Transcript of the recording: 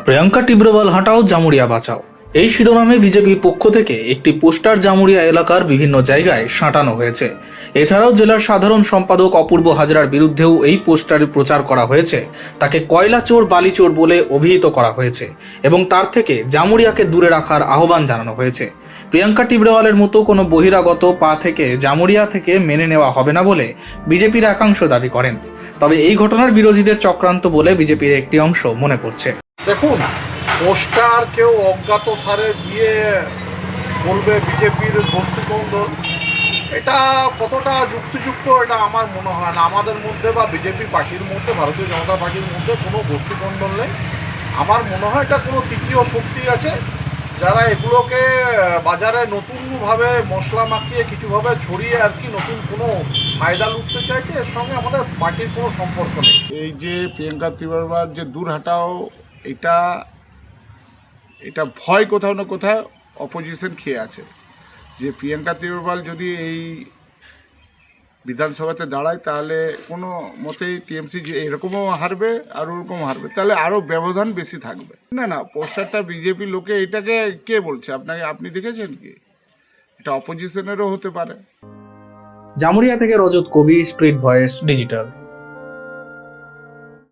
প্রিয়াঙ্কা টিব্রেওয়াল হাঁটাও জামুরিয়া বাঁচাও, এই শিরোনামে বিজেপির পক্ষ থেকে একটি পোস্টার জামুরিয়া এলাকার বিভিন্ন জায়গায় সাঁটানো হয়েছে। এছাড়াও জেলার সাধারণ সম্পাদক অপূর্ব হাজরার বিরুদ্ধেও এই পোস্টারে প্রচার করা হয়েছে। তাকে কয়লা চোর, বালি চোর বলে অভিহিত করা হয়েছে এবং তার থেকে জামুরিয়াকে দূরে রাখার আহ্বান জানানো হয়েছে। প্রিয়াঙ্কা টিব্রেওয়ালের মতো কোনো বহিরাগত পা থেকে জামুরিয়া থেকে মেনে নেওয়া হবে না বলে বিজেপির একাংশ দাবি করেন। তবে এই ঘটনার বিরোধীদের চক্রান্ত বলে বিজেপির একটি অংশ মনে করছে। দেখুন, পোস্টার কেউ অজ্ঞাত সারে দিয়ে বলবে বিজেপির গোষ্ঠীকন্দল, এটা কতটা যুক্তিযুক্ত এটা আমার মনে হয় না। আমাদের মধ্যে বা বিজেপি পার্টির মধ্যে, ভারতীয় জনতা পার্টির মধ্যে কোনো গোষ্ঠীকন্দল নেই। আমার মনে হয় এটা কোনো তৃতীয় শক্তি আছে যারা এগুলোকে বাজারে নতুনভাবে মশলা মাখিয়ে কিছুভাবে ছড়িয়ে আর কি নতুন কোনো ফায়দা লুটতে চাইছে। এর সঙ্গে আমাদের পার্টির কোনো সম্পর্ক নেই। এই যে প্রিয়াঙ্কা টিব্রেওয়াল যে দূর হাঁটাও, এটা ভয় কোথাও না কোথাও অপোজিশন খেয়ে আছে যে প্রিয়াঙ্কা টিব্রেওয়াল যদি এই বিধানসভাতে দাঁড়ায় তাহলে কোনো মতেই টিএমসি যে এরকমও হারবে আর ওরকম হারবে, তাহলে আরও ব্যবধান বেশি থাকবে। না, পোস্টারটা বিজেপি লোকে এটাকে কে বলছে? আপনি দেখেছেন কি? এটা অপোজিশনেরও হতে পারে। জামুরিয়া থেকে রজত কবি, স্ট্রিট ভয়েস ডিজিটাল।